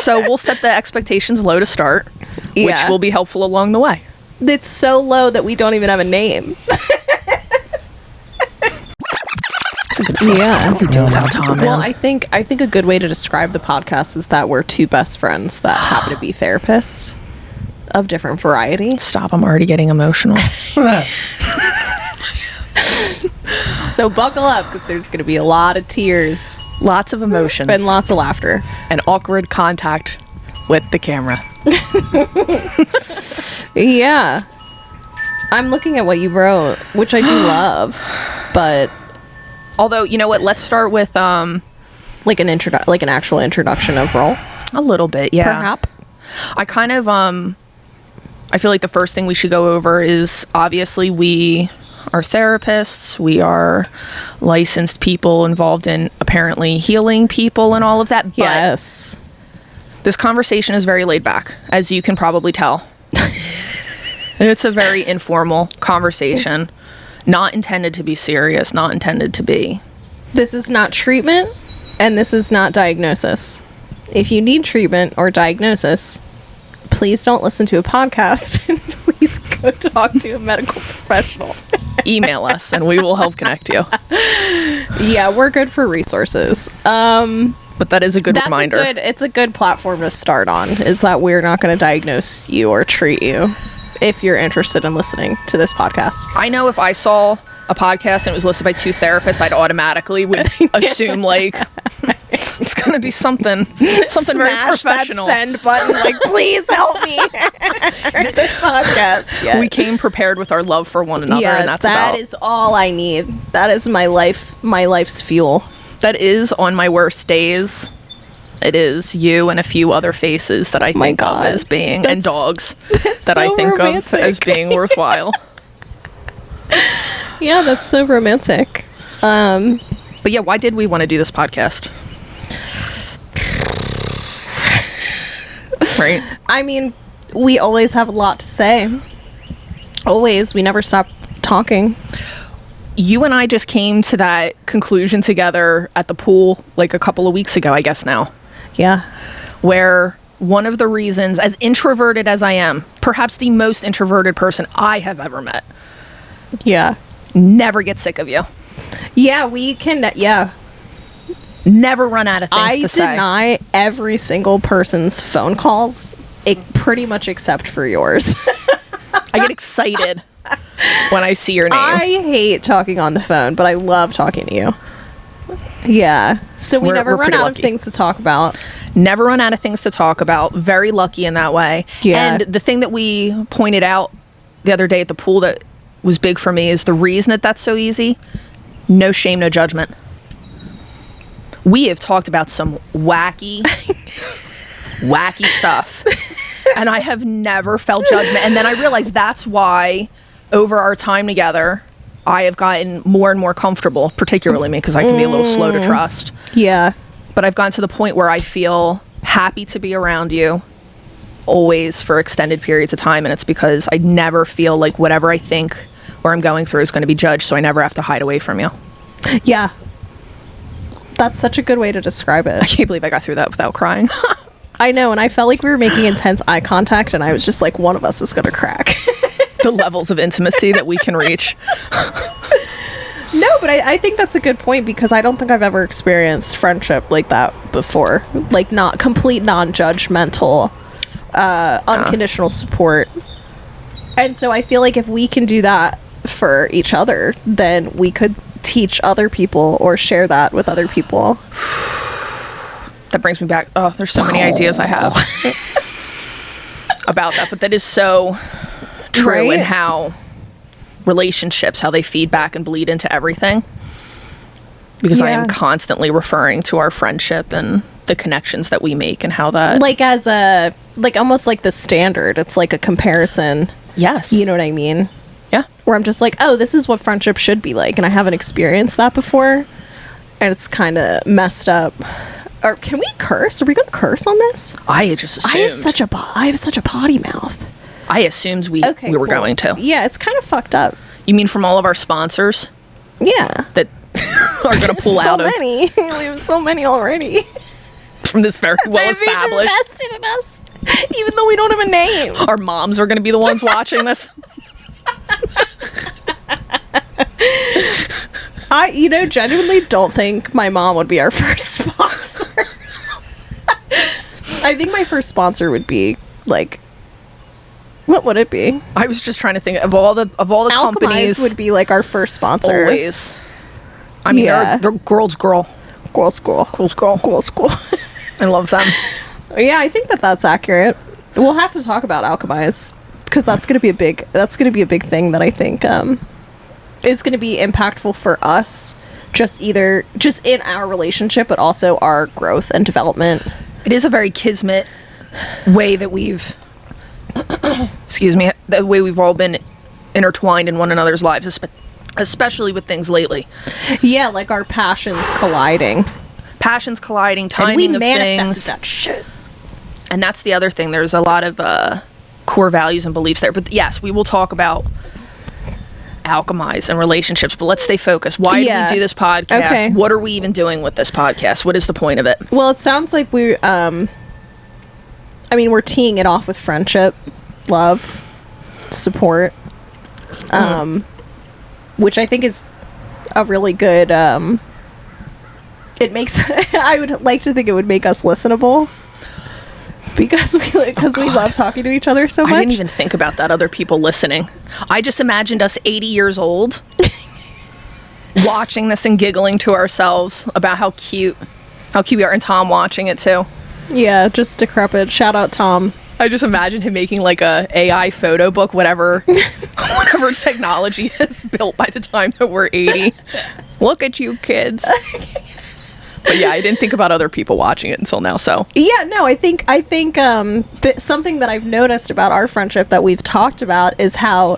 So we'll set the expectations low to start, which will be helpful along the way. It's so low that we don't even have a name. It's a good fun. Yeah. What are we doing without Tom, man? Well, I think a good way to describe the podcast is that we're two best friends that happen to be therapists of different variety. Stop, I'm already getting emotional. So buckle up, because there's going to be a lot of tears. Lots of emotions. And lots of laughter. And awkward contact with the camera. Yeah. I'm looking at what you wrote, which I do love, but... Although, you know what, let's start with, like an actual introduction of role. A little bit, yeah. Perhaps. I kind of, I feel like the first thing we should go over is, obviously, we are therapists. We are licensed people involved in apparently healing people and all of that. But yes. This conversation is very laid back, as you can probably tell. It's a very informal conversation, not intended to be serious, not intended to be. This is not treatment, and this is not diagnosis. If you need treatment or diagnosis, please don't listen to a podcast, and please go talk to a medical professional. Email us, and we will help connect you. Yeah, we're good for resources. But that is a good reminder. It's a good platform to start on, is that we're not going to diagnose you or treat you if you're interested in listening to this podcast. I know if I saw a podcast and it was listed by two therapists, I'd automatically would assume, like, it's going to be something very professional. That send button, like, please help me. This podcast. Yes. We came prepared with our love for one another, yes, and that is all I need. That is my life's fuel. That is, on my worst days, it is you and a few other faces that I think of as being, and dogs that I think of as being worthwhile. Yeah, that's so romantic. But yeah, why did we want to do this podcast? Right? I mean, we always have a lot to say. Always. We never stop talking. You and I just came to that conclusion together at the pool like a couple of weeks ago, I guess now. Yeah. Where one of the reasons, as introverted as I am, perhaps the most introverted person I have ever met. Yeah. Never get sick of you. Yeah, we can, yeah. Never run out of things to say. I deny every single person's phone calls, pretty much except for yours. I get excited when I see your name. I hate talking on the phone, but I love talking to you. Yeah. So we never run out of things to talk about. Never run out of things to talk about. Very lucky in that way. Yeah. And the thing that we pointed out the other day at the pool that was big for me is the reason that that's so easy. No shame, no judgment. We have talked about some wacky stuff. And I have never felt judgment. And then I realized that's why over our time together, I have gotten more and more comfortable, particularly me, because I can be a little slow to trust. Yeah. But I've gotten to the point where I feel happy to be around you always for extended periods of time. And it's because I never feel like whatever I think or I'm going through is going to be judged. So I never have to hide away from you. Yeah. That's such a good way to describe it. I can't believe I got through that without crying. I know. And I felt like we were making intense eye contact. And I was just like, one of us is going to crack. The levels of intimacy that we can reach. No, but I think that's a good point, because I don't think I've ever experienced friendship like that before. Like, not complete non-judgmental, unconditional support. And so I feel like if we can do that for each other, then we could teach other people or share that with other people. That brings me back. Oh, there's so many ideas I have about that, but that is so true in how relationships, how they feed back and bleed into everything. Because I am constantly referring to our friendship and the connections that we make and how that... Like as a... Like almost like the standard. It's like a comparison. Yes. You know what I mean? Yeah. Where I'm just like, oh, this is what friendship should be like. And I haven't experienced that before. And it's kind of messed up. Or can we curse? Are we going to curse on this? I just assumed. I have such a potty mouth. I assumed we were going to. Yeah, it's kind of fucked up. You mean from all of our sponsors? Yeah. That are going to pull out of... We have so many already. from this very well established. Invested in us, even though we don't have a name. Our moms are going to be the ones watching this. I, genuinely don't think my mom would be our first sponsor. I think my first sponsor would be like, what would it be? I was just trying to think of all the Alchemize companies. would be like our first sponsor. Always. I mean, they're girls girl. Girls school. Girls girl. Girls school. I love them. Yeah, I think that's accurate. We'll have to talk about Alchemize because that's going to be a big thing that I think is going to be impactful for us, just in our relationship, but also our growth and development. It is a very kismet way that we've, excuse me, the way we've all been intertwined in one another's lives, especially with things lately. Yeah, like our passions colliding. Passions colliding, timing and we of manifested things. that shit. And that's the other thing. There's a lot of core values and beliefs there. But yes, we will talk about Alchemize and relationships, but let's stay focused. Why do we do this podcast? Okay. What are we even doing with this podcast? What is the point of it? Well, it sounds like we're teeing it off with friendship, love, support, which I think is a really good, it makes, I would like to think it would make us listenable. Because we love talking to each other so much. I didn't even think about that, other people listening. I just imagined us 80 years old watching this and giggling to ourselves about how cute we are, and Tom watching it too. Yeah, just decrepit. Shout out Tom. I just imagine him making like a AI photo book, whatever technology is built by the time that we're 80. Look at you kids. But yeah, I didn't think about other people watching it until now. So yeah, no, I think something that I've noticed about our friendship that we've talked about is how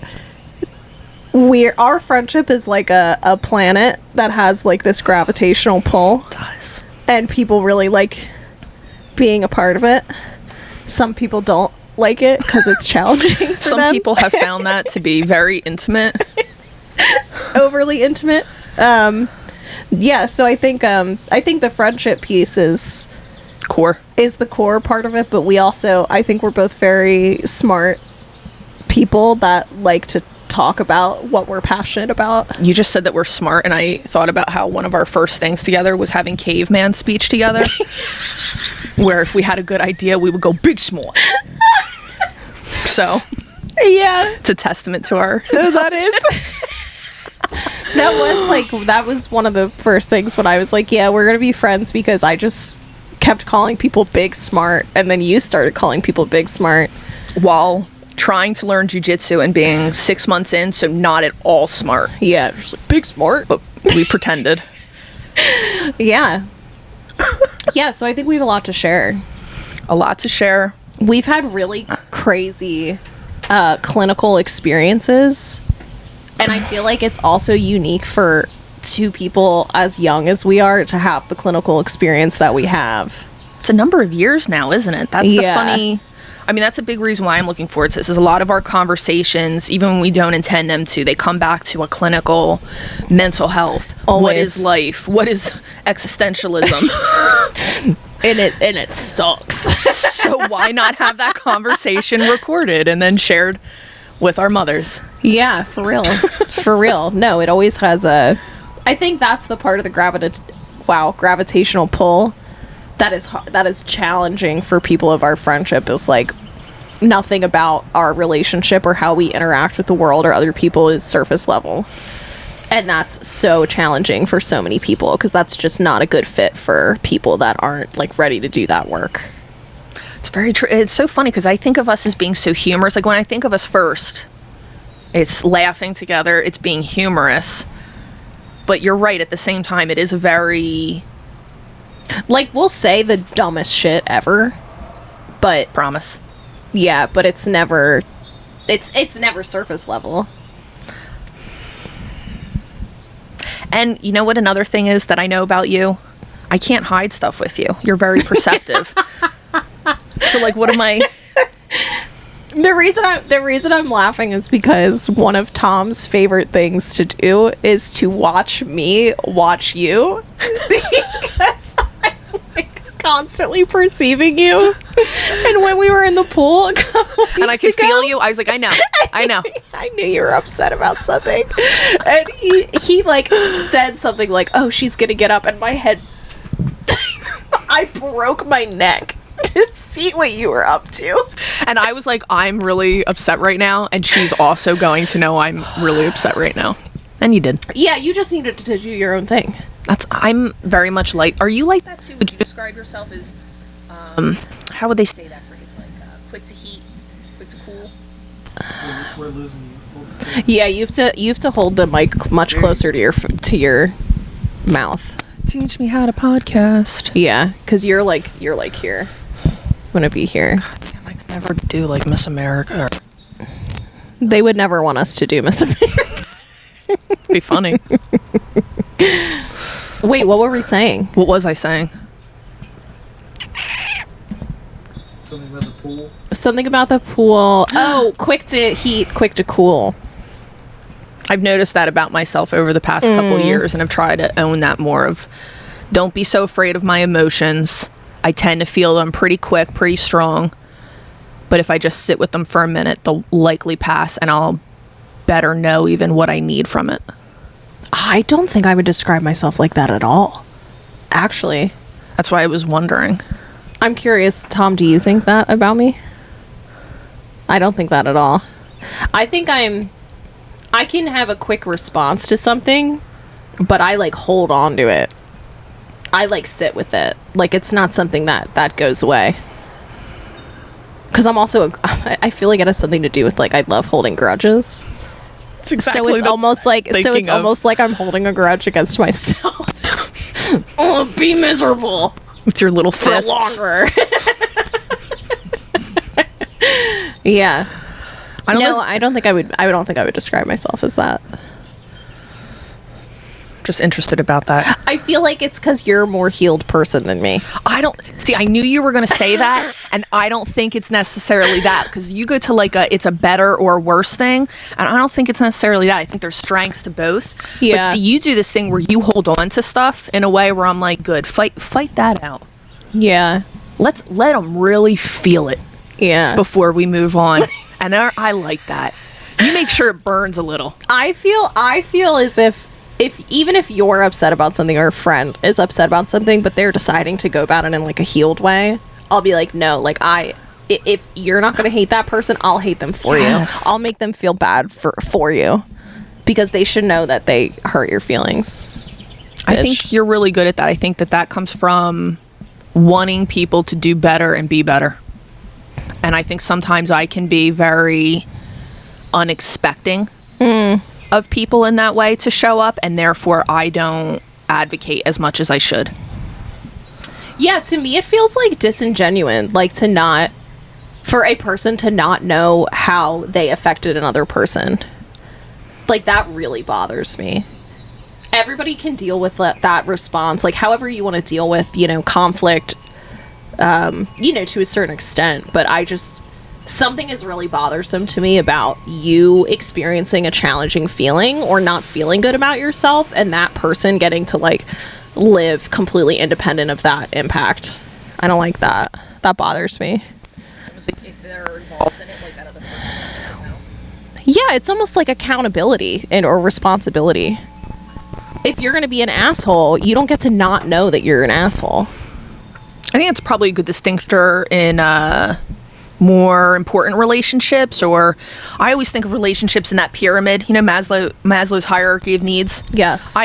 our friendship is like a planet that has like this gravitational pull. it does. And people really like being a part of it. Some people don't like it because it's challenging for Some them. people have found that to be very intimate. Overly intimate. Yeah, so I think the friendship piece is the core part of it, but I think we're both very smart people that like to talk about what we're passionate about. You just said that we're smart, and I thought about how one of our first things together was having caveman speech together, where if we had a good idea, we would go big smart. So Yeah, it's a testament to our that is. That was one of the first things when I was like, yeah, we're gonna be friends, because I just kept calling people big smart, and then you started calling people big smart while trying to learn jiu-jitsu and being 6 months in, so not at all smart. Yeah, just like big smart, but we pretended. Yeah. Yeah, so I think we have a lot to share. We've had really crazy clinical experiences, and I feel like it's also unique for two people as young as we are to have the clinical experience that we have. It's a number of years now, isn't it? That's the funny... I mean, that's a big reason why I'm looking forward to this, is a lot of our conversations, even when we don't intend them to, they come back to a clinical mental health. Always. What is life? What is existentialism? And it sucks. So why not have that conversation recorded and then shared with our mothers? Yeah, for real. For real. No, it always has I think that's the part of the gravitational pull that is challenging for people of our friendship, is like nothing about our relationship or how we interact with the world or other people is surface level. And that's so challenging for so many people, because that's just not a good fit for people that aren't like ready to do that work. It's very true. It's so funny because I think of us as being so humorous. Like when I think of us first, it's laughing together, it's being humorous. But you're right, at the same time, it is a very... Like, we'll say the dumbest shit ever, but... Promise. Yeah, but it's never surface level. And you know what another thing is that I know about you? I can't hide stuff with you. You're very perceptive. So, like, what am I... The reason I'm laughing is because one of Tom's favorite things to do is to watch me watch you. Because I'm like constantly perceiving you. And when we were in the pool and I could feel you, I was like, I know. I knew you were upset about something. And he like said something like, oh, she's gonna get up, and my head I broke my neck to see what you were up to. And I was like, I'm really upset right now, and she's also going to know I'm really upset right now. And you did. Yeah, you just needed to do your own thing. I'm very much like, are you like that too? Would you describe yourself as, how would they say that phrase? Like, quick to heat, quick to cool? We're losing you. Yeah, you have to hold the mic much closer to your mouth. Teach me how to podcast. Yeah, because you're like here. I'm gonna be here. God damn, I could never do like Miss America. They would never want us to do Miss America. It'd be funny. Wait, what were we saying? What was I saying? Something about the pool. Something about the pool. Oh, quick to heat, quick to cool. I've noticed that about myself over the past couple years, and I've tried to own that more of, don't be so afraid of my emotions. I tend to feel them pretty quick, pretty strong. But if I just sit with them for a minute, they'll likely pass, and I'll better know even what I need from it. I don't think I would describe myself like that at all. Actually. That's why I was wondering. I'm curious, Tom, do you think that about me? I don't think that at all. I think I can have a quick response to something, but I like hold on to it. I like sit with it. Like it's not something that goes away. Because I'm also, I feel like it has something to do with like I love holding grudges. Exactly so it's almost like I'm holding a grudge against myself. Oh, be miserable with your little fists. For longer. Yeah. I don't think I would describe myself as that. Just interested about that. I feel like it's because you're a more healed person than me. I knew you were going to say that, and I don't think it's necessarily that, because you go to like it's a better or worse thing, and I don't think it's necessarily that. I think there's strengths to both. Yeah. But see, you do this thing where you hold on to stuff in a way where I'm like, good, fight that out. Yeah. Let them really feel it. Yeah. Before we move on. And I like that. You make sure it burns a little. I feel as if even if you're upset about something or a friend is upset about something, but they're deciding to go about it in like a healed way, I'll be like, no, like if you're not going to hate that person, I'll hate them for you. I'll make them feel bad for you, because they should know that they hurt your feelings. I think you're really good at that. I think that comes from wanting people to do better and be better. And I think sometimes I can be very unexpecting of people in that way to show up, and therefore I don't advocate as much as I should. Yeah, to me it feels like disingenuous, like for a person to not know how they affected another person. Like that really bothers me. Everybody can deal with that response, like however you want to deal with, conflict, to a certain extent, but something is really bothersome to me about you experiencing a challenging feeling or not feeling good about yourself, and that person getting to like live completely independent of that impact. I don't like that. That bothers me. It's almost like if they're involved in it, like that other person has to know. Yeah, it's almost like accountability or responsibility. If you're going to be an asshole, you don't get to not know that you're an asshole. I think it's probably a good distinctor in more important relationships, or I always think of relationships in that pyramid, Maslow's hierarchy of needs. Yes.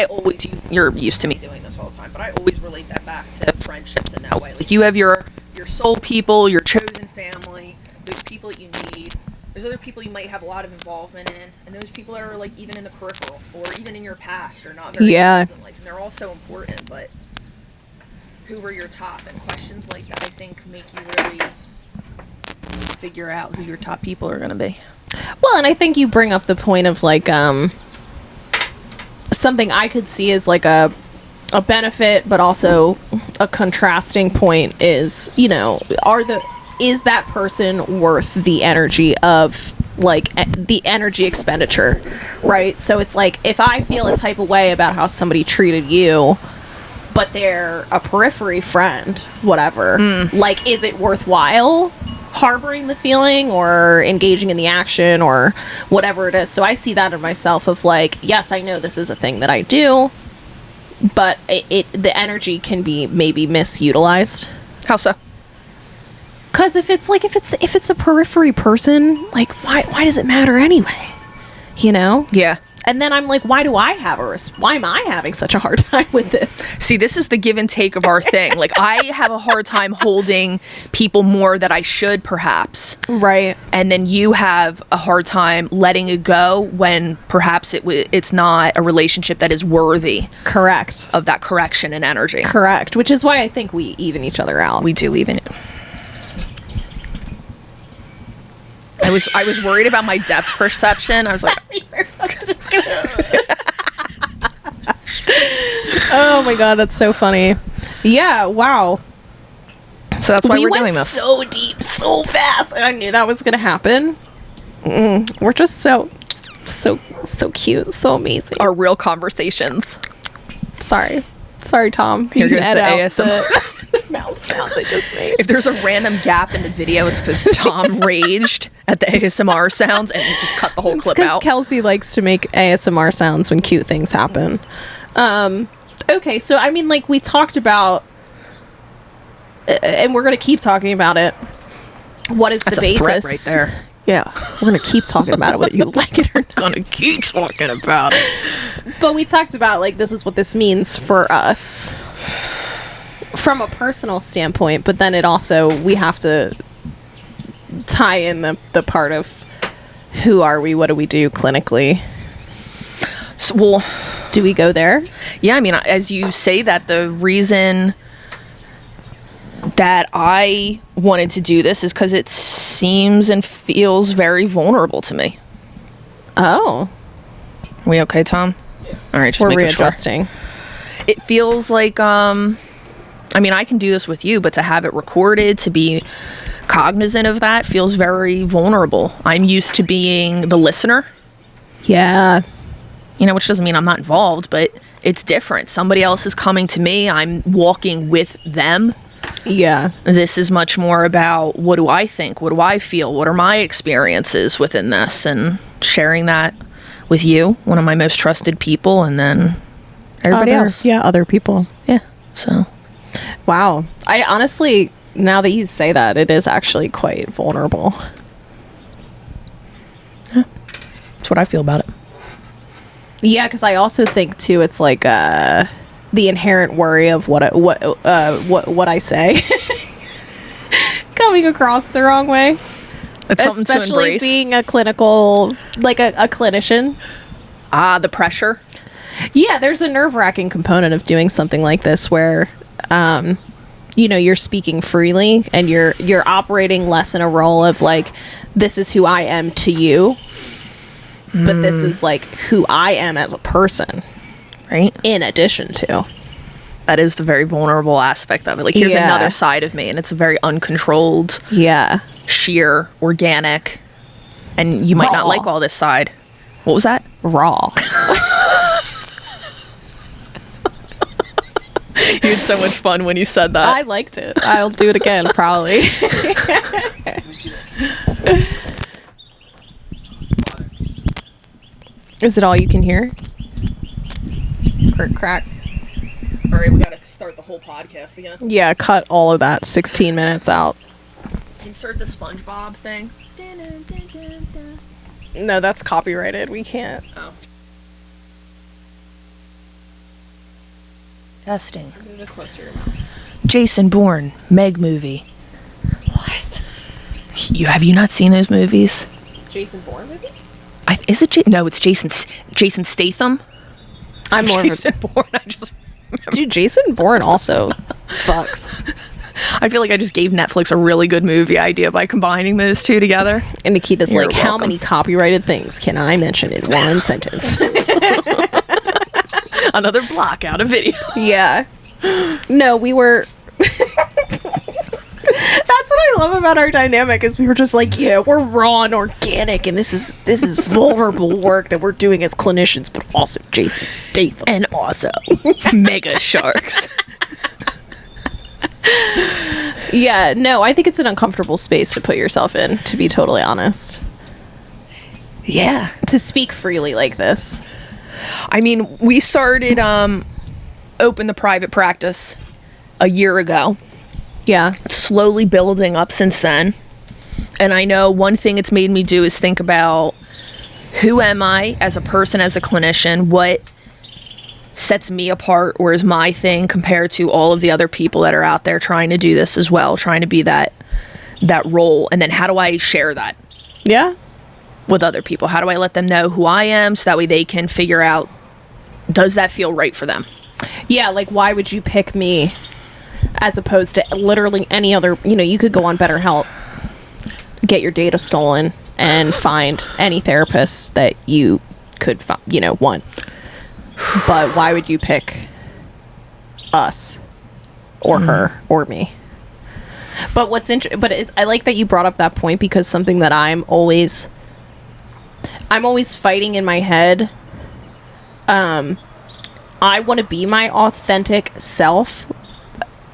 You're used to me doing this all the time, but I always relate that back to friendships in that way. Like you have your soul people, your chosen family, those people that you need. There's other people you might have a lot of involvement in, and those people that are like even in the peripheral or even in your past or not very involved in life, and they're all so important, but who were your top? And questions like that I think make you really figure out who your top people are going to be. Well, and I think you bring up the point of like something I could see as like a benefit, but also a contrasting point is, is that person worth the energy of like the energy expenditure, right? So it's like if I feel a type of way about how somebody treated you, but they're a periphery friend, whatever. Like, is it worthwhile harboring the feeling or engaging in the action or whatever it is? So I see that in myself of like, yes, I know this is a thing that I do, but the energy can be maybe misutilized. How so? Because if it's a periphery person, like, why does it matter anyway? You know? Yeah. And then I'm like, why am I having such a hard time with this? See, this is the give and take of our thing. Like, I have a hard time holding people more that I should, perhaps. Right. And then you have a hard time letting it go when perhaps it's not a relationship that is worthy. Correct. Of that correction and energy. Correct. Which is why I think we even each other out. We do even it. I was worried about my depth perception. I was like, oh my god, that's so funny. Yeah, wow. So that's why we're doing this. So deep, so fast. And I knew that was gonna happen. We're just so cute, so amazing. Our real conversations. Sorry, Tom. Here You goes can the edit out ASMR. the mouth sounds I just made. If there's a random gap in the video, it's because Tom raged at the ASMR sounds and he just cut the whole clip out. Kelsey likes to make ASMR sounds when cute things happen. Okay, so I mean, like, we talked about, and we're gonna keep talking about it. What is That's the a basis? threat right there. Yeah, we're gonna keep talking about it, whether you like it or not. Gonna keep talking about it. But we talked about, like, this is what this means for us from a personal standpoint, but then it also, we have to tie in the part of who are we, what do we do clinically. So, well, do we go there? Yeah, I mean, as you say that, the reason that I wanted to do this is because it seems and feels very vulnerable to me. Oh. Are we okay, Tom? Yeah. All right, just we're making readjusting. Sure. It feels like, I mean, I can do this with you, but to have it recorded, to be cognizant of that feels very vulnerable. I'm used to being the listener. Yeah. You know, which doesn't mean I'm not involved, but it's different. Somebody else is coming to me. I'm walking with them. Yeah. This is much more about, what do I think? What do I feel? What are my experiences within this? And sharing that with you, one of my most trusted people, and then everybody else. Yeah, other people. Yeah. So. Wow. I honestly, now that you say that, it is actually quite vulnerable. Yeah. That's what I feel about it. Yeah, because I also think too, it's like the inherent worry of what I say coming across the wrong way. It's something to especially embrace. Being a clinical, like a clinician. The pressure. Yeah, there's a nerve-wracking component of doing something like this where, you know, you're speaking freely and you're operating less in a role of like, this is who I am to you. But this is like who I am as a person, right? In addition to. That is the very vulnerable aspect of it. Like, here's another side of me, and it's a very uncontrolled, sheer, organic, and you might not like all this side. What was that? Raw. You had so much fun when you said that. I liked it. I'll do it again, probably. Is it all you can hear? Crack. All right, we gotta start the whole podcast again. Yeah, cut all of that 16 minutes out. Insert the SpongeBob thing. No, that's copyrighted. We can't. Oh. Testing. Jason Bourne, Meg movie. What? Have you not seen those movies? Jason Bourne movies? Is it? No, it's Jason Statham. I'm more Jason Bourne. I just remember. Dude, Jason Bourne also fucks. I feel like I just gave Netflix a really good movie idea by combining those two together. And Nikita's You're like, how welcome. many copyrighted things can I mention in one sentence? Another block out of video. Yeah. No, we were... That's what I love about our dynamic is we were just like, yeah, we're raw and organic, and this is vulnerable work that we're doing as clinicians, but also Jason Statham. And also mega sharks. Yeah, no, I think it's an uncomfortable space to put yourself in, to be totally honest. Yeah. To speak freely like this. I mean, we started open the private practice a year ago. Yeah. Slowly building up since then. And I know one thing it's made me do is think about who am I as a person, as a clinician, what sets me apart or is my thing compared to all of the other people that are out there trying to do this as well, trying to be that role. And then how do I share that? Yeah. With other people? How do I let them know who I am so that way they can figure out, does that feel right for them? Yeah, like why would you pick me as opposed to literally any other, you could go on BetterHelp, get your data stolen, and find any therapist that you could find, want. But why would you pick us or her or me? But what's interesting, I like that you brought up that point, because something that I'm always fighting in my head. I want to be my authentic self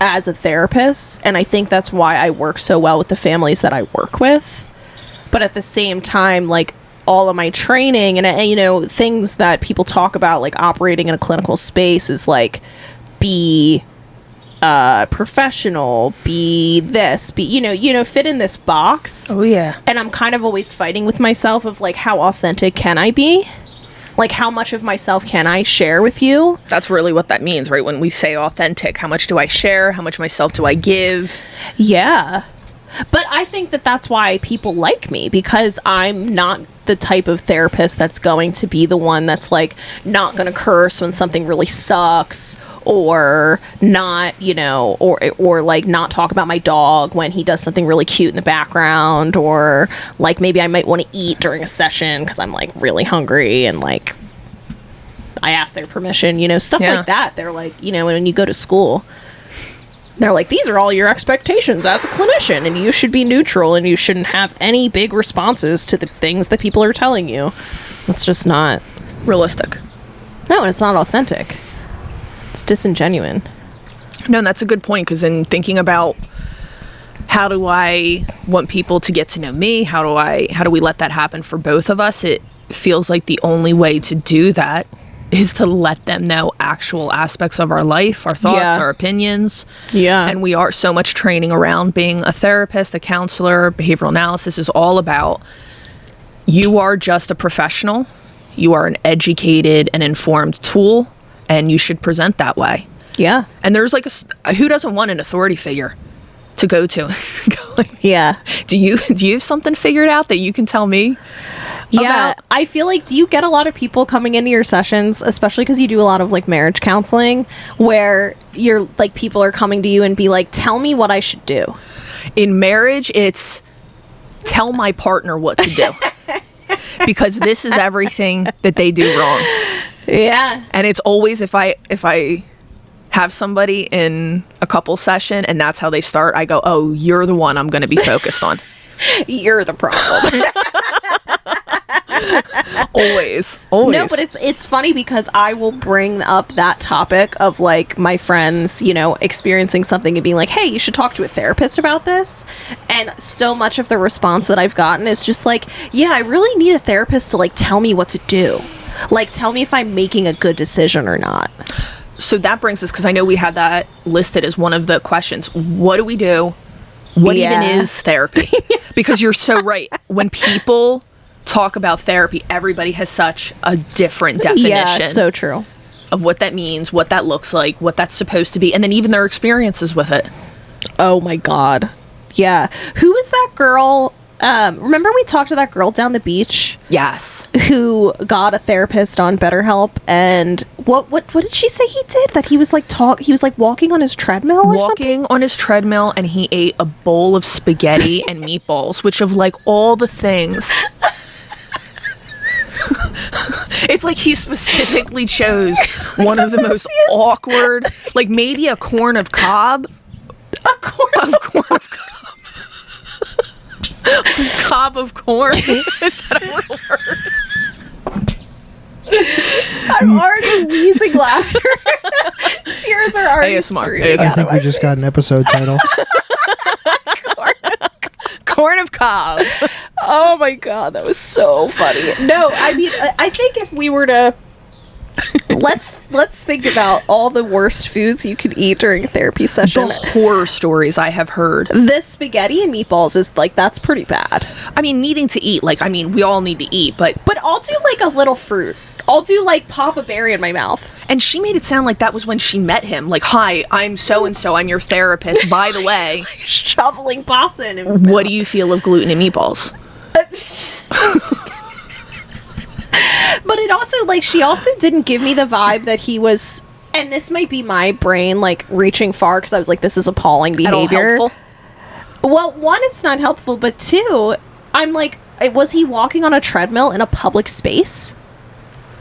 as a therapist, and I think that's why I work so well with the families that I work with. But at the same time, like, all of my training and things that people talk about, like operating in a clinical space, is like, be professional, be this, be fit in this box. Oh yeah. And I'm kind of always fighting with myself of like, how authentic can I be? Like, how much of myself can I share with you? That's really what that means, right? When we say authentic, how much do I share? How much of myself do I give? Yeah. But I think that that's why people like me, because I'm not the type of therapist that's going to be the one that's like not going to curse when something really sucks, or not, or like not talk about my dog when he does something really cute in the background, or like maybe I might want to eat during a session because I'm like really hungry and like I ask their permission, stuff like that. They're like, when you go to school, they're like, these are all your expectations as a clinician, and you should be neutral, and you shouldn't have any big responses to the things that people are telling you. It's just not realistic. No, and it's not authentic. It's disingenuous. No, and that's a good point, because in thinking about how do I want people to get to know me, how do we let that happen for both of us, it feels like the only way to do that is to let them know actual aspects of our life, our thoughts, our opinions. Yeah. And we are so much training around being a therapist, a counselor. Behavioral analysis is all about, you are just a professional. You are an educated and informed tool, and you should present that way. Yeah. And there's like who doesn't want an authority figure to go to? Yeah. Do you have something figured out that you can tell me? Yeah, I feel like, do you get a lot of people coming into your sessions, especially because you do a lot of like marriage counseling, where you're like, people are coming to you and be like, tell me what I should do? In marriage, it's tell my partner what to do, because this is everything that they do wrong. Yeah. And it's always, if I have somebody in a couple session and that's how they start, I go, oh, you're the one I'm going to be focused on. You're the problem. Always. No, but it's funny because I will bring up that topic of like my friends, experiencing something and being like, hey, you should talk to a therapist about this. And so much of the response that I've gotten is just like, yeah, I really need a therapist to like tell me what to do. Like, tell me if I'm making a good decision or not. So that brings us, because I know we had that listed as one of the questions. What do we do? What even is therapy? Because you're so right. When people talk about therapy, everybody has such a different definition. Yeah, so true. Of what that means, what that looks like, what that's supposed to be, and then even their experiences with it. Oh my God. Yeah. Who is that girl? Remember we talked to that girl down the beach? Yes. Who got a therapist on BetterHelp, and what did she say he did? That he was like walking on his treadmill or something? Walking on his treadmill, and he ate a bowl of spaghetti and meatballs, which of like all the things, it's like he specifically chose one of the most awkward, like maybe a corn of cob. A corn of cob. Cob of corn. Is that a real word? I'm already wheezing laughter. Tears are already ASMR. streaming I out think of we my just face. got an episode title. Corn of cob. Oh my god, that was so funny. No, I mean, I think if we were to let's think about all the worst foods you could eat during a therapy session. The horror stories I have heard. This spaghetti and meatballs is like, that's pretty bad. I mean, needing to eat. Like, I mean, we all need to eat, but I'll do like a little fruit. I'll do like pop a berry in my mouth. and she made it sound like that was when she met him. Like, hi, I'm so and so. I'm your therapist. By the way, Shoveling pasta in his what do you feel of gluten and meatballs? But it also, like, she also didn't give me the vibe that he was, and this might be my brain, like, reaching far, because I was like, this is appalling At all behavior. helpful? Well, one, it's not helpful, but two, I'm like, was he walking on a treadmill in a public space?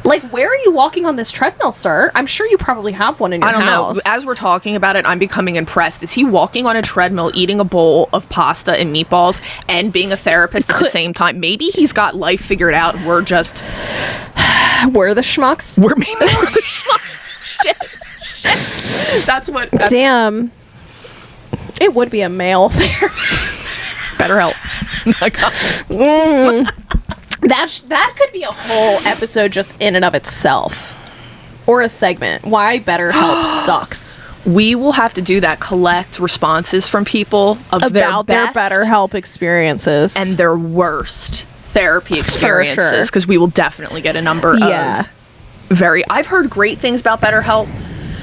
Like, where are you walking on this treadmill, sir? I'm sure you probably have one in your I don't house. know. As we're talking about it, I'm becoming impressed. Is he walking on a treadmill, eating a bowl of pasta and meatballs, and being a therapist at the same time? Maybe he's got life figured out. And we're just We're the schmucks. we're maybe we're the schmucks. Shit. That's what. That's Damn. It would be a male therapist. better help. That could be a whole episode just in and of itself. Or a segment. Why BetterHelp sucks. We will have to do that. Collect responses from people of About their their best BetterHelp experiences. and their worst therapy sure. experiences, because we will definitely get a number Yeah. of I've heard great things about BetterHelp,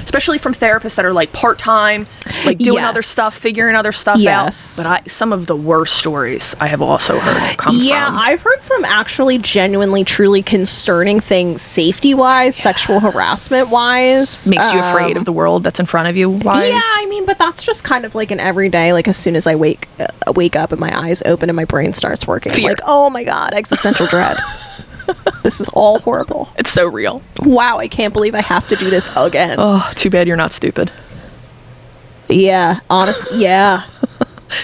especially from therapists that are like part-time, like doing other Yes. stuff, figuring other stuff Yes. out. But some of the worst stories I have also heard have come Yeah, from. I've heard some actually genuinely, truly concerning things safety-wise, sexual harassment-wise. Makes you afraid of the world that's in front of you. Wise. Yeah, I mean, but that's just kind of like an everyday, like as soon as I wake up and my eyes open and my brain starts working. I'm Fear. like, oh my god, existential dread. This is all horrible. It's so real. Wow, I can't believe I have to do this again. Oh, too bad you're not stupid. Yeah, honestly, yeah.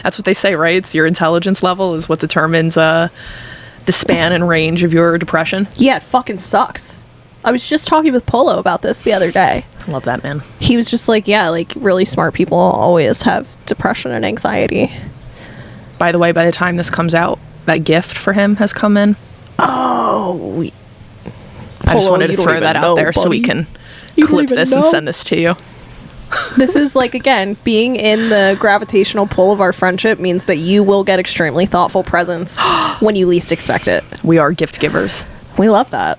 That's what they say, right? It's your intelligence level is what determines the span and range of your depression. Yeah, it fucking sucks. I was just talking with Polo about this the other day. I love that, man. He was just like, yeah, like really smart people always have depression and anxiety. By the way, by the time this comes out, that gift for him has come in. Oh, I just Polo, wanted to you don't throw even that out know, there so we buddy. can You don't clip even this and know. send this to you. this is like, again, being in the gravitational pull of our friendship means that you will get extremely thoughtful presents when you least expect it. We are gift givers. We love that.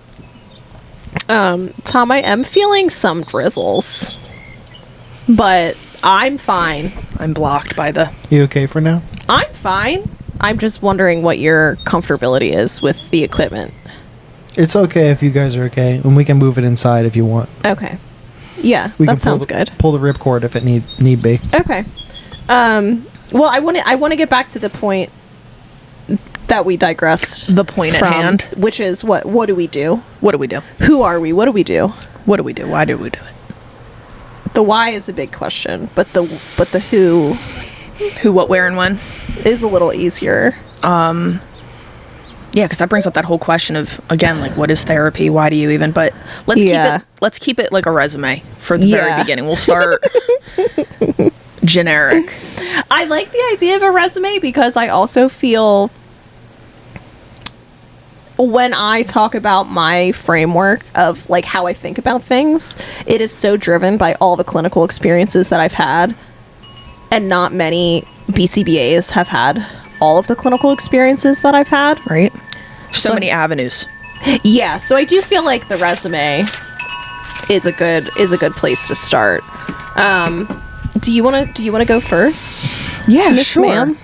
Tom, I am feeling some drizzles, but I'm fine. I'm blocked by the... You okay for now? I'm fine. I'm just wondering what your comfortability is with the equipment. It's okay if you guys are okay, and we can move it inside if you want. Okay. Yeah, We that can sounds good. Pull the ripcord if it need be. Okay. Well, I want to get back to the point that we digressed The point from, at hand. which is what do we do? What do we do? Who are we? What do we do? What do we do? Why do we do it? The why is a big question, but the who Who, what, where, and when? is a little easier. Yeah, because that brings up that whole question of, again, like, what is therapy? Why do you even? But let's keep it like a resume for the very Yeah. beginning. We'll start generic. I like the idea of a resume because I also feel when I talk about my framework of like how I think about things, it is so driven by all the clinical experiences that I've had, and not many BCBAs have had all of the clinical experiences that I've had. Right? So So- many avenues. Yeah, so I do feel like the resume is a good place to start. Do you want to go first? Yeah, Miss Ma'am?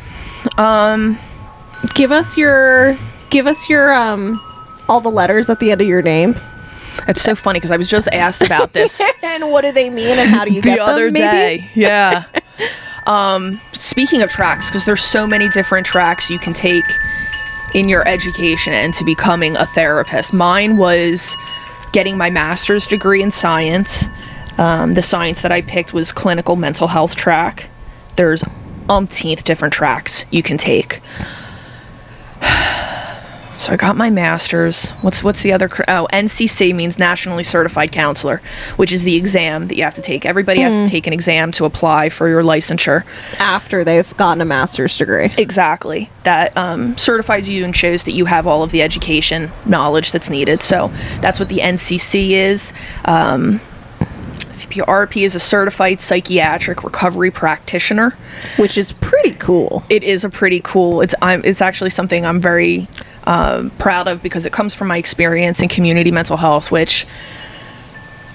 Give us your all the letters at the end of your name. It's so funny because I was just asked about this And what do they mean and how do you the get them, other maybe? day. Yeah. Speaking of tracks, because there's so many different tracks you can take in your education and to becoming a therapist. Mine was getting my master's degree in science. The science that I picked was clinical mental health track. There's umpteenth different tracks you can take. So I got my master's. What's the other? NCC means Nationally Certified Counselor, which is the exam that you have to take. Everybody has to take an exam to apply for your licensure. After they've gotten a master's degree. Exactly. That certifies you and shows that you have all of the education knowledge that's needed. So that's what the NCC is. CPRP is a Certified Psychiatric Recovery Practitioner, which is pretty cool. It is a pretty cool. It's actually something I'm very proud of, because it comes from my experience in community mental health, which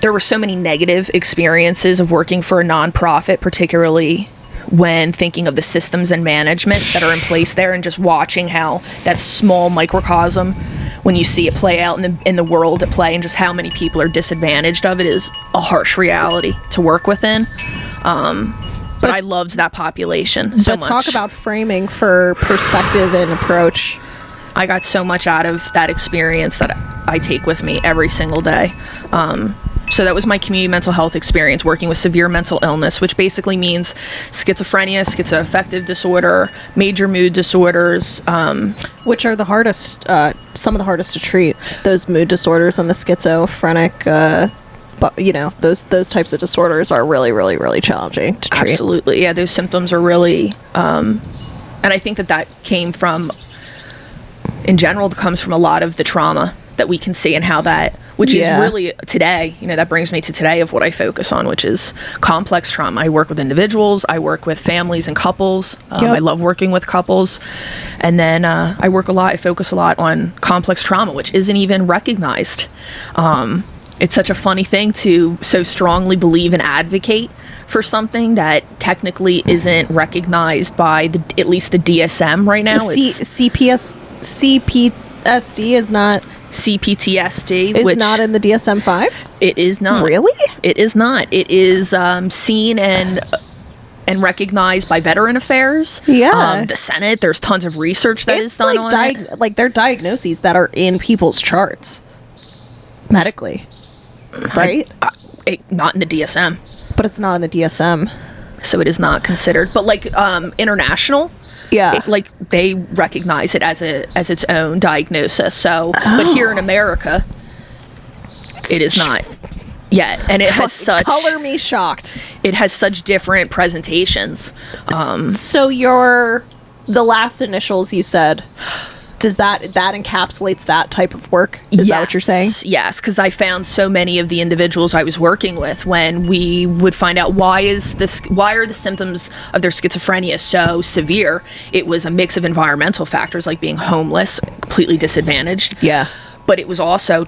there were so many negative experiences of working for a nonprofit, particularly when thinking of the systems and management that are in place there, and just watching how that small microcosm, when you see it play out in the world at play, and just how many people are disadvantaged of it, is a harsh reality to work within. But I loved that population so much. But talk about framing for perspective and approach. I got so much out of that experience that I take with me every single day. So that was my community mental health experience, working with severe mental illness, which basically means schizophrenia, schizoaffective disorder, major mood disorders. Which are the hardest, some of the hardest to treat, those mood disorders and the schizophrenic, but those types of disorders are really, really, really challenging to treat. Absolutely. Yeah, those symptoms are really, and I think that came from, in general, comes from a lot of the trauma that we can see, and how that, which is really today, that brings me to today of what I focus on, which is complex trauma. I work with individuals, I work with families and couples. I love working with couples. And then I focus a lot on complex trauma, which isn't even recognized. It's such a funny thing to so strongly believe and advocate for something that technically isn't recognized by at least the DSM right now. CPTSD is not... CPTSD is not in the DSM-5? It is not. Really? It is not. It is seen and recognized by Veteran Affairs. Yeah. The Senate. There's tons of research that is done on it. Like, they're diagnoses that are in people's charts. Medically. Right? Not in the DSM. But it's not in the DSM. So it is not considered. But like international... Yeah, they recognize it as its own diagnosis. So, but here in America, it is not yet, and it has such color me shocked. It has such different presentations. So the last initials you said, does that encapsulates that type of work? Is that what you're saying? Yes, because I found so many of the individuals I was working with, when we would find out why are the symptoms of their schizophrenia so severe, it was a mix of environmental factors like being homeless, completely disadvantaged. Yeah. But it was also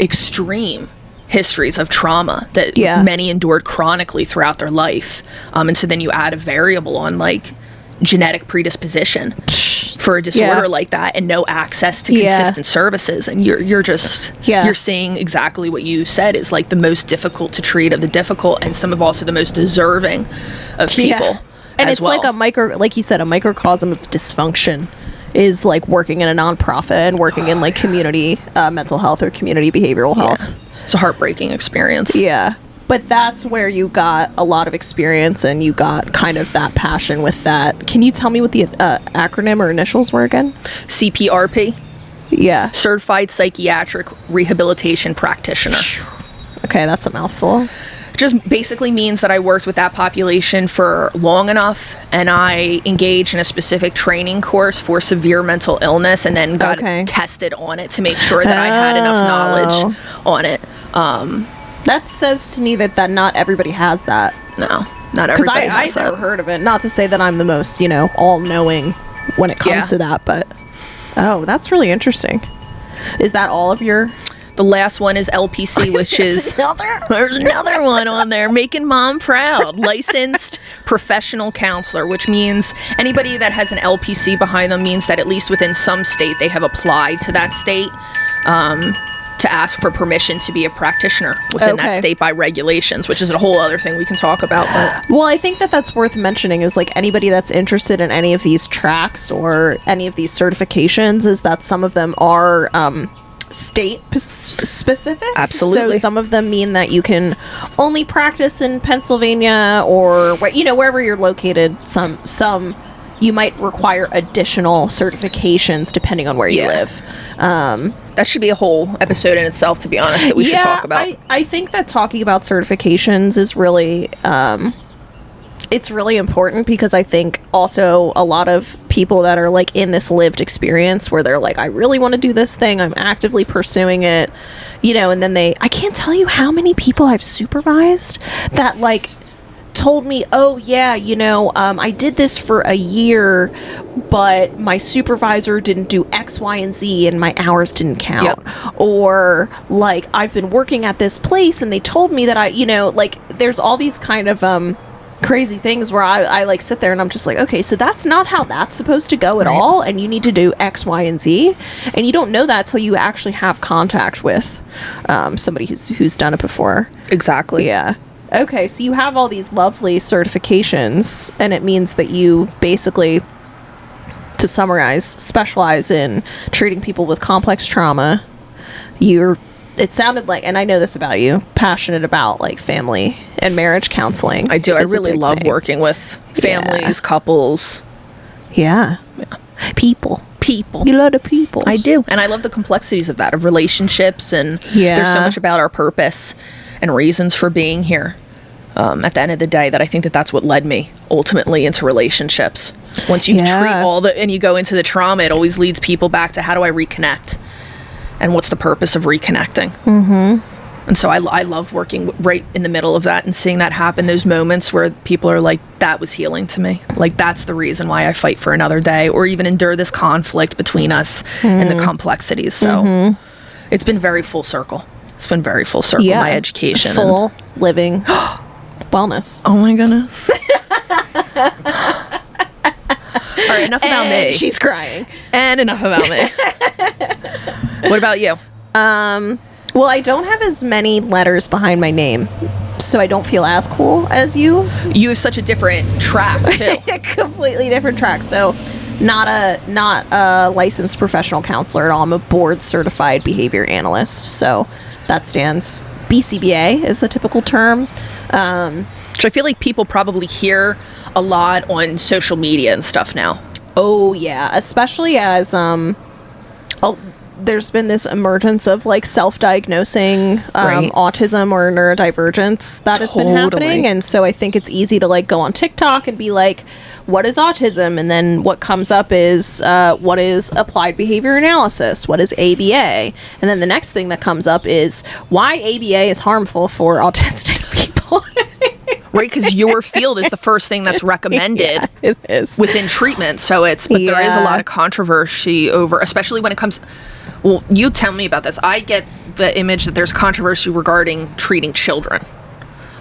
extreme histories of trauma that many endured chronically throughout their life. And so then you add a variable on like genetic predisposition for a disorder like that, and no access to consistent services, and you're seeing exactly what you said is like the most difficult to treat of the difficult, and some of also the most deserving of people. And it's like like you said, a microcosm of dysfunction is like working in a nonprofit and working in like community mental health or community behavioral health. It's a heartbreaking experience. Yeah. But that's where you got a lot of experience, and you got kind of that passion with that. Can you tell me what the acronym or initials were again? CPRP. Yeah. Certified Psychiatric Rehabilitation Practitioner. Okay, that's a mouthful. Just basically means that I worked with that population for long enough, and I engaged in a specific training course for severe mental illness, and then got tested on it to make sure that I had enough knowledge on it. That says to me that not everybody has that. No, not everybody has I've never heard of it. Not to say that I'm the most, all-knowing when it comes to that, but... Oh, that's really interesting. Is that all of your... The last one is LPC, which is... There's another one on there. Making Mom Proud. Licensed Professional Counselor, which means anybody that has an LPC behind them means that at least within some state they have applied to that state to ask for permission to be a practitioner within that state by regulations, which is a whole other thing we can talk about. But. Well, I think that's worth mentioning is like anybody that's interested in any of these tracks or any of these certifications is that some of them are state specific. Absolutely. So some of them mean that you can only practice in Pennsylvania or wherever you're located. Some you might require additional certifications depending on where you live. That should be a whole episode in itself, to be honest, that we should talk about. I think that talking about certifications is really, it's really important, because I think also a lot of people that are like in this lived experience where they're like, I really want to do this thing, I'm actively pursuing it, you know, and then I can't tell you how many people I've supervised that like told me, oh yeah, you know, I did this for a year, but my supervisor didn't do X, Y, and Z, and my hours didn't count. Or like, I've been working at this place and they told me that I, you know, like, there's all these kind of crazy things where I like sit there and I'm just like, okay, so that's not how that's supposed to go at all, and you need to do X, Y, and Z, and you don't know that till you actually have contact with somebody who's done it before. Exactly. Yeah. Okay, so you have all these lovely certifications, and it means that you basically, to summarize, specialize in treating people with complex trauma. It sounded like, and I know this about you, passionate about like family and marriage counseling. I do. I really love working with families, couples. Yeah. People. You love the people. I do. And I love the complexities of that, of relationships, and there's so much about our purpose and reasons for being here. At the end of the day, that I think that's what led me ultimately into relationships. Once you treat and you go into the trauma, it always leads people back to, how do I reconnect? And what's the purpose of reconnecting? Mm-hmm. And so I love working right in the middle of that and seeing that happen, those moments where people are like, that was healing to me. Like, that's the reason why I fight for another day, or even endure this conflict between us and the complexities. So it's been very full circle. It's been very full circle, my education. Full living wellness. Oh my goodness. All right, enough about me. She's crying. And enough about me. What about you? Well, I don't have as many letters behind my name, so I don't feel as cool as you. You have such a different track, too. A completely different track. So not a licensed professional counselor at all. I'm a board certified behavior analyst. So that stands, BCBA is the typical term. Which I feel like people probably hear a lot on social media and stuff now. Oh yeah, especially as there's been this emergence of like self-diagnosing autism or neurodivergence that has been happening, and so I think it's easy to like go on TikTok and be like, what is autism? And then what comes up is what is applied behavior analysis? What is ABA? And then the next thing that comes up is why ABA is harmful for autistic people. Right, because your field is the first thing that's recommended it is. Within treatment. So there is a lot of controversy over, especially when it comes, well, you tell me about this. I get the image that there's controversy regarding treating children.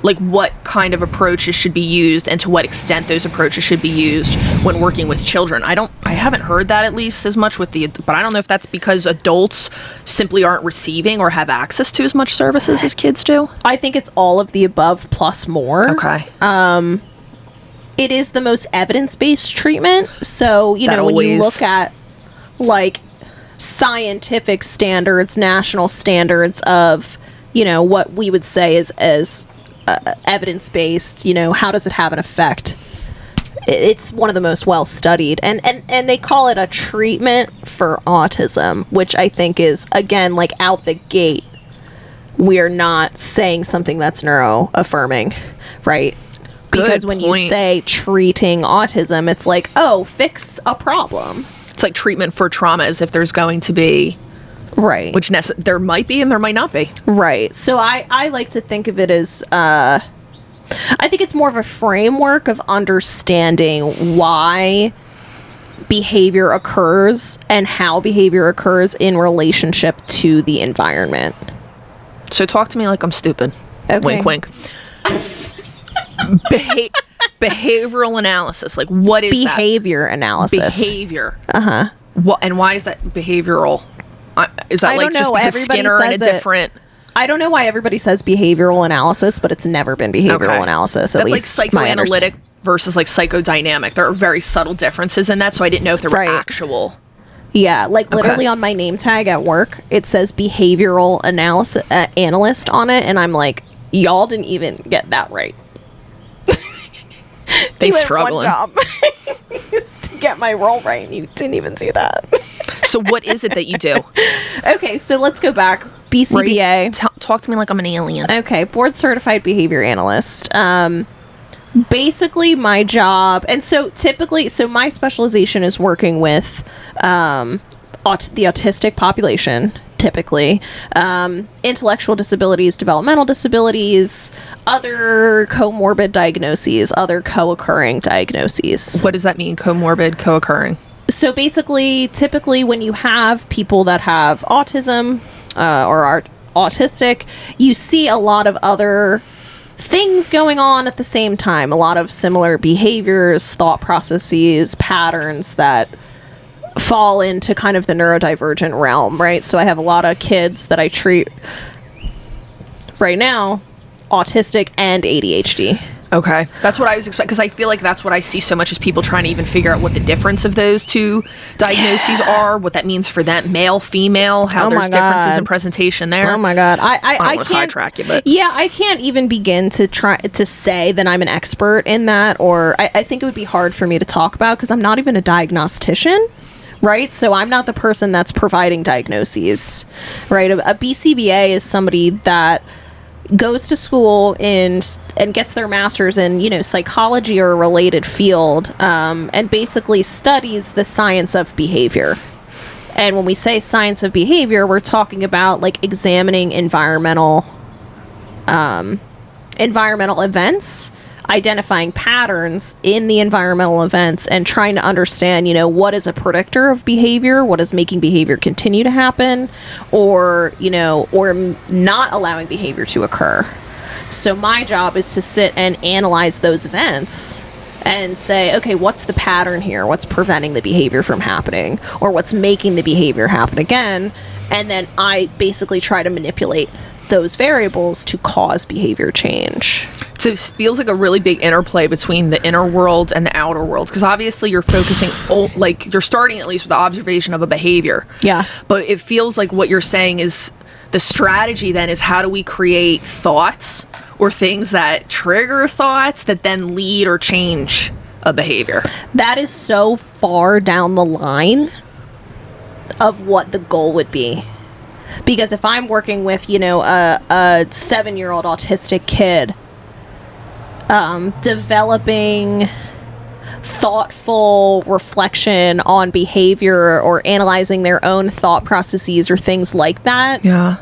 Like what kind of approaches should be used and to what extent those approaches should be used when working with children. I haven't heard that at least as much but I don't know if that's because adults simply aren't receiving or have access to as much services as kids do. I think it's all of the above plus more. Okay. It is the most evidence-based treatment. So, you know, when you look at like scientific standards, national standards of, you know, what we would say is as evidence-based, you know, how does it have an effect? It's one of the most well-studied, and they call it a treatment for autism, which I think is, again, like out the gate, we're not saying something that's neuro-affirming, right? Because when you say treating autism, it's like, oh, fix a problem. It's like treatment for trauma, as if there's going to be. Right. Which there might be and there might not be. Right. So I like to think of it as, I think it's more of a framework of understanding why behavior occurs and how behavior occurs in relationship to the environment. So talk to me like I'm stupid. Okay. Wink, wink. Behavioral analysis. Like, what is behavior that? Analysis. Behavior. Uh-huh. And why is that behavioral? Is that like just because everybody Skinner and a different... I don't know why everybody says behavioral analysis, but it's never been behavioral analysis, at least like psychoanalytic versus like psychodynamic. There are very subtle differences in that, so I didn't know if there were actual... Yeah, like literally on my name tag at work, it says behavioral analysis analyst on it, and I'm like, y'all didn't even get that right. They You had struggling. one job to get my role right, and you didn't even do that. So what is it that you do? Okay, so let's go back. BCBA. Talk to me like I'm an alien. Okay, board certified behavior analyst. Basically my job, and so typically, so my specialization is working with the autistic population, typically, intellectual disabilities, developmental disabilities, other comorbid diagnoses, other co-occurring diagnoses. What does that mean, comorbid, co-occurring? So basically, typically when you have people that have autism or are autistic, you see a lot of other things going on at the same time. A lot of similar behaviors, thought processes, patterns that fall into kind of the neurodivergent realm, right? So I have a lot of kids that I treat right now, autistic and ADHD. Okay. That's what I was expecting, because I feel like that's what I see so much, is people trying to even figure out what the difference of those two diagnoses are, what that means for them, male, female, how there's differences in presentation there. Oh my God. I don't want can't to sidetrack you, but yeah, I can't even begin to try to say that I'm an expert in that, or I think it would be hard for me to talk about because I'm not even a diagnostician. Right? So I'm not the person that's providing diagnoses, right? A BCBA is somebody that goes to school and gets their master's in, you know, psychology or a related field, and basically studies the science of behavior. And when we say science of behavior, we're talking about like examining environmental events, identifying patterns in the environmental events, and trying to understand, you know, what is a predictor of behavior, what is making behavior continue to happen, or, you know, or not allowing behavior to occur. So my job is to sit and analyze those events and say, okay, what's the pattern here? What's preventing the behavior from happening, or what's making the behavior happen again? And then I basically try to manipulate those variables to cause behavior change. So it feels like a really big interplay between the inner world and the outer world, because obviously you're focusing, like you're starting at least with the observation of a behavior. Yeah. But it feels like what you're saying is the strategy then is, how do we create thoughts or things that trigger thoughts that then lead or change a behavior? That is so far down the line of what the goal would be. Because if I'm working with, you know, a 7-year-old autistic kid, developing thoughtful reflection on behavior or analyzing their own thought processes or things like that, Yeah.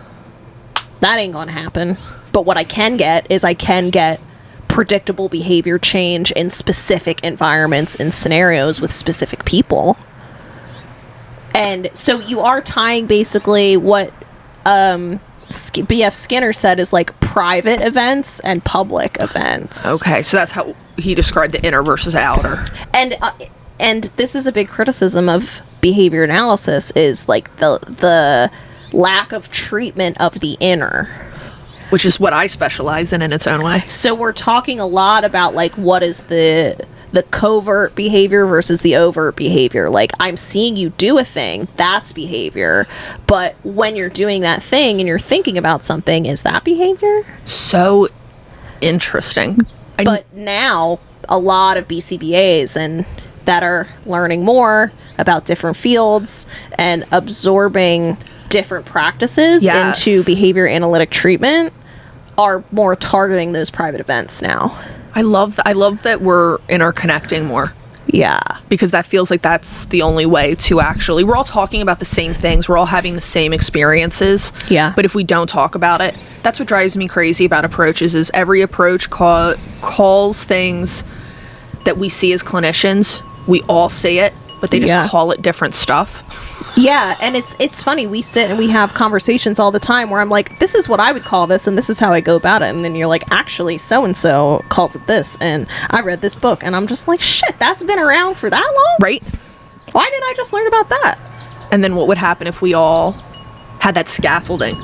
that ain't gonna happen. But what I can get is I can get predictable behavior change in specific environments and scenarios with specific people. And so you are tying basically what B.F. Skinner said is like private events and public events. Okay, so that's how he described the inner versus outer. And this is a big criticism of behavior analysis, is like the lack of treatment of the inner, Which is what I specialize in its own way. So we're talking a lot about like what is the covert behavior versus the overt behavior. Like, I'm seeing you do a thing, that's behavior. But when you're doing that thing and you're thinking about something, is that behavior? So interesting. But now a lot of BCBAs and that are learning more about different fields and absorbing different practices into behavior analytic treatment are more targeting those private events now. I love that we're interconnecting more. Yeah. Because that feels like that's the only way to actually, we're all talking about the same things. We're all having the same experiences. Yeah. But if we don't talk about it, that's what drives me crazy about approaches, is every approach calls things that we see as clinicians. We all see it, but they just call it different stuff. Yeah, and it's funny. We sit and we have conversations all the time where I'm like, this is what I would call this, and this is how I go about it. And then you're like, actually, so-and-so calls it this, and I read this book. And I'm just like, shit, that's been around for that long? Right? Why didn't I just learn about that? And then what would happen if we all had that scaffolding?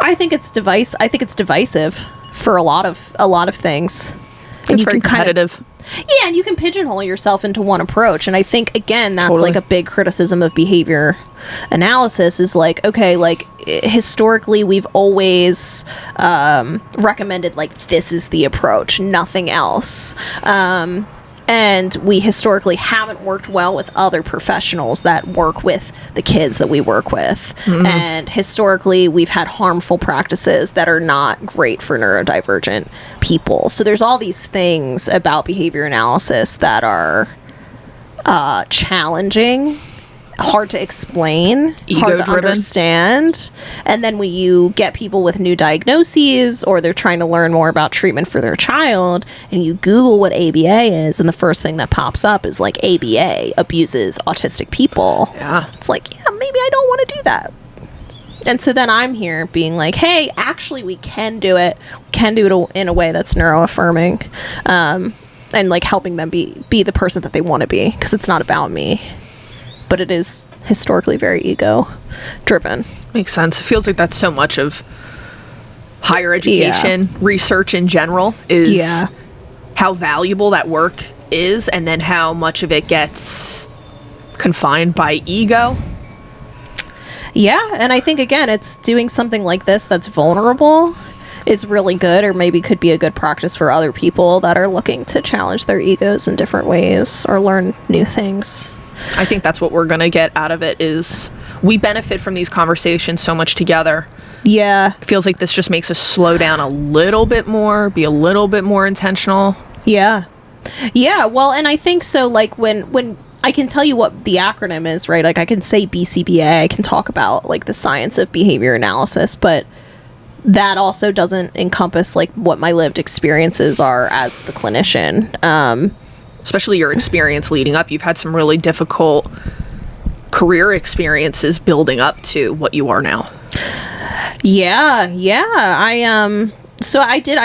I think it's divisive for a lot of things. It's very competitive. Yeah, and you can pigeonhole yourself into one approach. And I think, again, that's Totally. like a big criticism of behavior analysis is like, okay, like historically we've always recommended like this is the approach, nothing else. And we historically haven't worked well with other professionals that work with the kids that we work with. And historically, we've had harmful practices that are not great for neurodivergent people. So there's all these things about behavior analysis that are challenging, hard to explain, hard to Ego-driven. understand. And then when you get people with new diagnoses or they're trying to learn more about treatment for their child and you Google what ABA is, and the first thing that pops up is like ABA abuses autistic people. Yeah. It's like, yeah, maybe I don't want to do that. And so then I'm here being like, hey, actually we can do it. We can do it in a way that's neuroaffirming. And like helping them be the person that they want to be, because it's not about me. But it is historically very ego driven. Makes sense. It feels like that's so much of higher education, research in general, is how valuable that work is, and then how much of it gets confined by ego. Yeah, and I think, again, it's doing something like this that's vulnerable is really good, or maybe could be a good practice for other people that are looking to challenge their egos in different ways or learn new things. I think that's what we're going to get out of it, is we benefit from these conversations so much together. Yeah. It feels like this just makes us slow down a little bit more, be a little bit more intentional. Yeah. Yeah, well, and I think so, like, when I can tell you what the acronym is, right? Like, I can say BCBA, I can talk about, like, the science of behavior analysis, but that also doesn't encompass, like, what my lived experiences are as the clinician. Especially your experience leading up. You've had some really difficult career experiences building up to what you are now. Yeah. I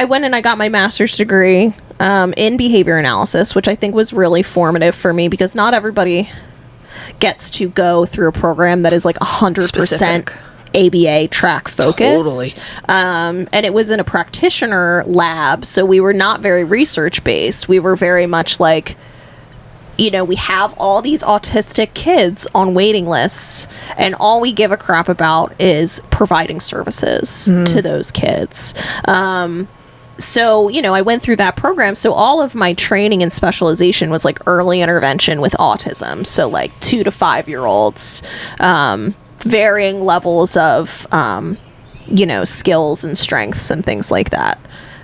went and I got my master's degree in behavior analysis, which I think was really formative for me, because not everybody gets to go through a program that is like 100% Specific. ABA track focused. Totally. And it was in a practitioner lab, so we were not very research based. We were very much like, you know, we have all these autistic kids on waiting lists, and all we give a crap about is providing services to those kids. So, you know, I went through that program. So all of my training and specialization was like early intervention with autism. So like 2 to 5 year olds, varying levels of, you know, skills and strengths and things like that.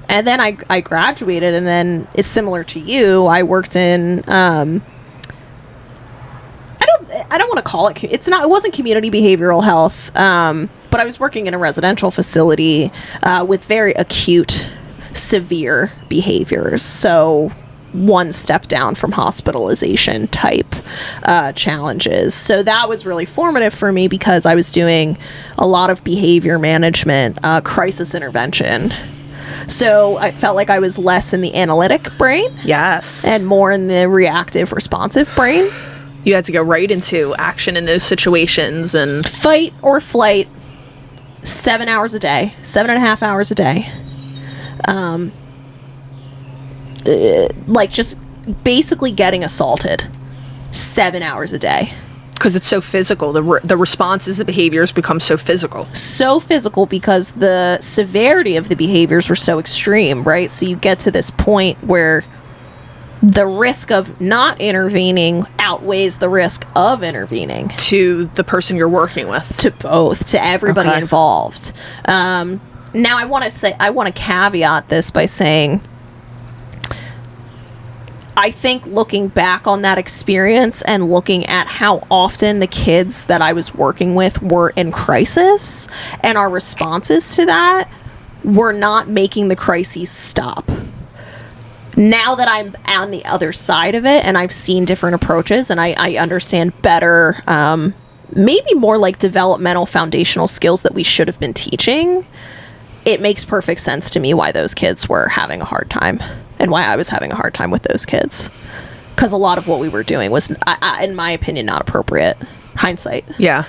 And then I graduated, and then it's similar to you. I worked in, I don't want to call it, it wasn't community behavioral health, but I was working in a residential facility with very acute, severe behaviors. So one step down from hospitalization type challenges. So that was really formative for me, because I was doing a lot of behavior management, crisis intervention. So I felt like I was less in the analytic brain. Yes. And more in the reactive, responsive brain. You had to go right into action in those situations and Fight or flight, 7 hours a day, 7.5 hours a day. Like just basically getting assaulted 7 hours a day. because it's so physical. The responses, the behaviors become so physical. So physical because the severity of the behaviors were so extreme, right? So you get to this point where the risk of not intervening outweighs the risk of intervening. To the person you're working with. To both, to everybody Okay. involved. Now I want to caveat this by saying, I think looking back on that experience and looking at how often the kids that I was working with were in crisis and our responses to that were not making the crises stop. Now that I'm on the other side of it and I've seen different approaches and I understand better, maybe more like developmental foundational skills that we should have been teaching, it makes perfect sense to me why those kids were having a hard time and why I was having a hard time with those kids. Because a lot of what we were doing was, in my opinion, not appropriate. Hindsight. Yeah.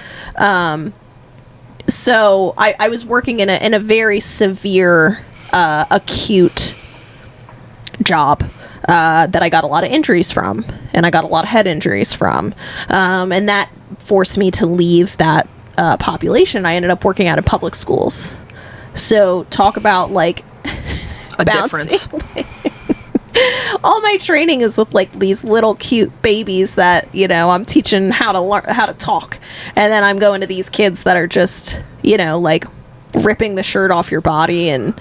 So I was working in a very severe, acute job that I got a lot of injuries from, and I got a lot of head injuries from, and that forced me to leave that population. I ended up working out of public schools. So talk about like a difference. All my training is with like these little cute babies that, you know, I'm teaching how to learn how to talk, and then I'm going to these kids that are just, you know, like ripping the shirt off your body and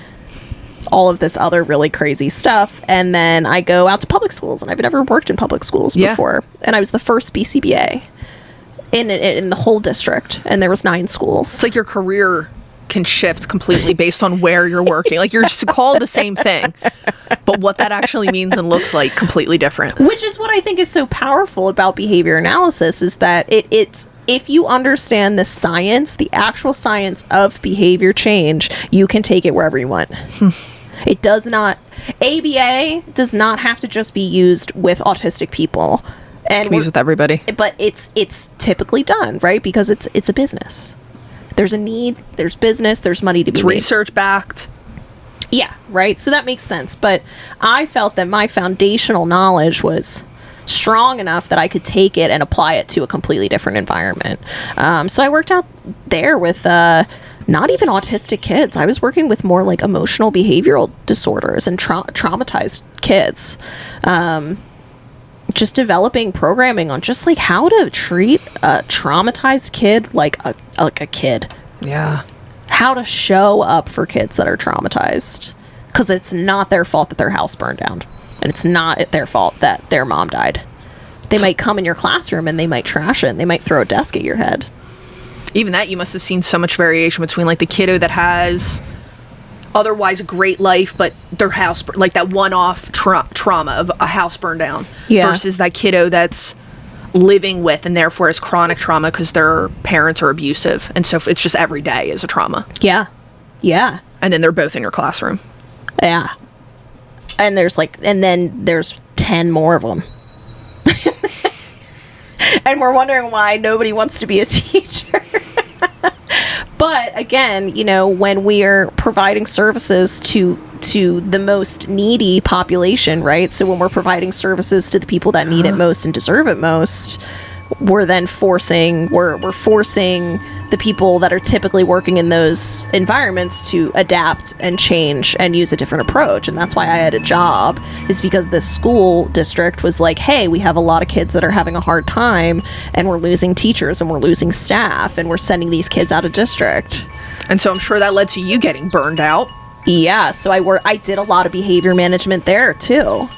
all of this other really crazy stuff. And then I go out to public schools, and I've never worked in public schools before, and I was the first BCBA in the whole district, and there was 9 schools. It's like your career can shift completely based on where you're working. Like, you're just called the same thing, but what that actually means and looks like completely different. Which is what I think is so powerful about behavior analysis, is that it's if you understand the science, the actual science of behavior change, you can take it wherever you want. It does not, ABA does not have to just be used with autistic people. And Use with everybody. But it's typically done, right? Because it's a business. There's a need, there's business, there's money to be made. It's research backed. Yeah, right? So that makes sense. But I felt that my foundational knowledge was strong enough that I could take it and apply it to a completely different environment. So I worked out there with not even autistic kids. I was working with more like emotional behavioral disorders and traumatized kids. Just developing programming on just like how to treat a traumatized kid like a kid. Yeah. How to show up for kids that are traumatized, because it's not their fault that their house burned down, and it's not their fault that their mom died. They might come in your classroom and they might trash it, and they might throw a desk at your head. Even that, you must have seen so much variation between like the kiddo that has otherwise a great life, but their house, like that one-off trauma of a house burned down, versus that kiddo that's living with and therefore has chronic trauma because their parents are abusive, and so it's just every day is a trauma. Yeah. And then they're both in your classroom. Yeah. And then there's 10 more of them. And we're wondering why nobody wants to be a teacher. But again, you know, when we are providing services to the most needy population, right? So when we're providing services to the people that need it most and deserve it most, we're then forcing the people that are typically working in those environments to adapt and change and use a different approach. And that's why I had a job, is because the school district was like, hey, we have a lot of kids that are having a hard time, and we're losing teachers and we're losing staff, and we're sending these kids out of district. And so I'm sure that led to you getting burned out. Yeah, so I did a lot of behavior management there too.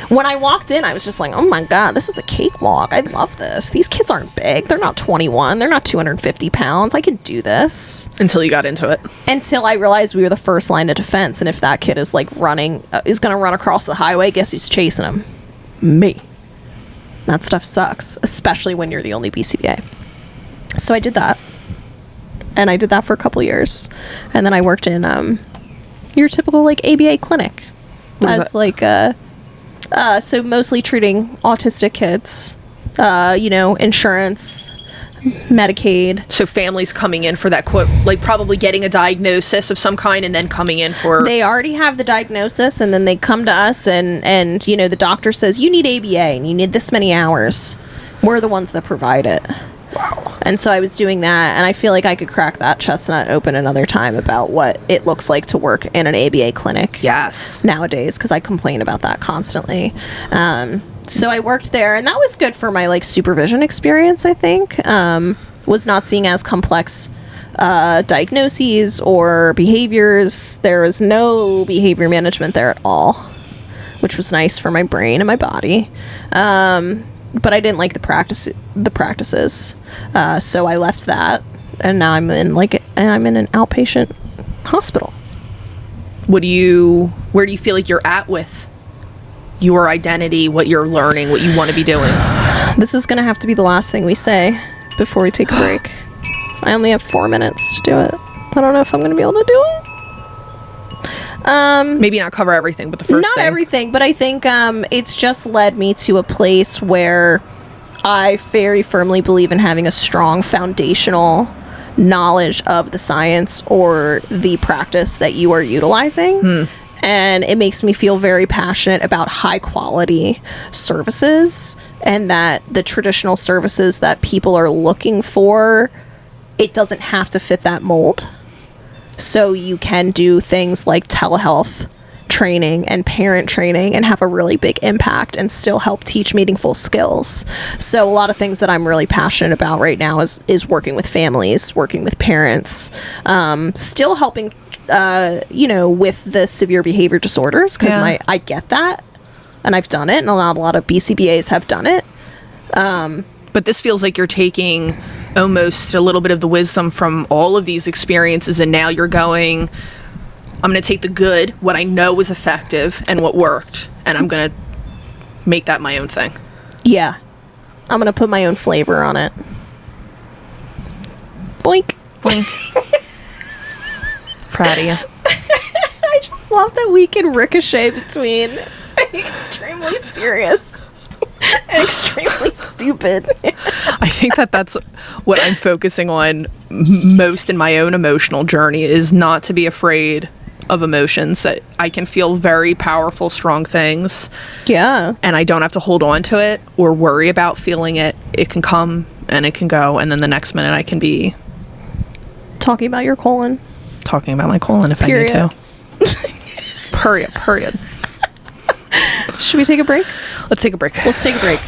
When I walked in, I was just like, oh my God, this is a cakewalk. I love this. These kids aren't big. They're not 21. They're not 250 pounds. I can do this. Until you got into it. Until I realized we were the first line of defense. And if that kid is like is going to run across the highway, guess who's chasing him? Me. That stuff sucks, especially when you're the only BCBA. So I did that. And I did that for a couple years. And then I worked in your typical like ABA clinic. As like so mostly treating autistic kids, you know, insurance, Medicaid. So families coming in for that quote, like probably getting a diagnosis of some kind and then coming in for... They already have the diagnosis, and then they come to us and you know, the doctor says, you need ABA and you need this many hours. We're the ones that provide it. Wow. And so I was doing that, and I feel like I could crack that chestnut open another time about what it looks like to work in an ABA clinic. Yes. Nowadays, because I complain about that constantly. So I worked there, and that was good for my like supervision experience, I think. Was not seeing as complex diagnoses or behaviors. There was no behavior management there at all, which was nice for my brain and my body. But I didn't like the practices. So I left that, and now I'm in an outpatient hospital. Where do you feel like you're at with your identity, what you're learning, what you want to be doing? This is going to have to be the last thing we say before we take a break. I only have 4 minutes to do it. I don't know if I'm going to be able to do it. Maybe not cover everything, but the first not thing. Everything, but I think it's just led me to a place where I very firmly believe in having a strong foundational knowledge of the science or the practice that you are utilizing. And it makes me feel very passionate about high quality services, and that the traditional services that people are looking for, it doesn't have to fit that mold. So you can do things like telehealth training and parent training and have a really big impact and still help teach meaningful skills. So a lot of things that I'm really passionate about right now is working with families, working with parents, still helping with the severe behavior disorders, because I get that, and I've done it, and a lot of BCBAs have done it. But this feels like you're taking almost a little bit of the wisdom from all of these experiences, and now you're going, I'm going to take the good, what I know was effective and what worked, and I'm going to make that my own thing. Yeah. I'm going to put my own flavor on it. Boink. Boink. Proud of you. I just love that we can ricochet between extremely serious and extremely stupid. I think that's what I'm focusing on most in my own emotional journey, is not to be afraid of emotions, that I can feel very powerful, strong things. Yeah. And I don't have to hold on to it or worry about feeling it. It can come and it can go, and then the next minute I can be talking about your colon. Talking about my colon if Period. I need to. Period. Should we take a break? Let's take a break. Let's take a break.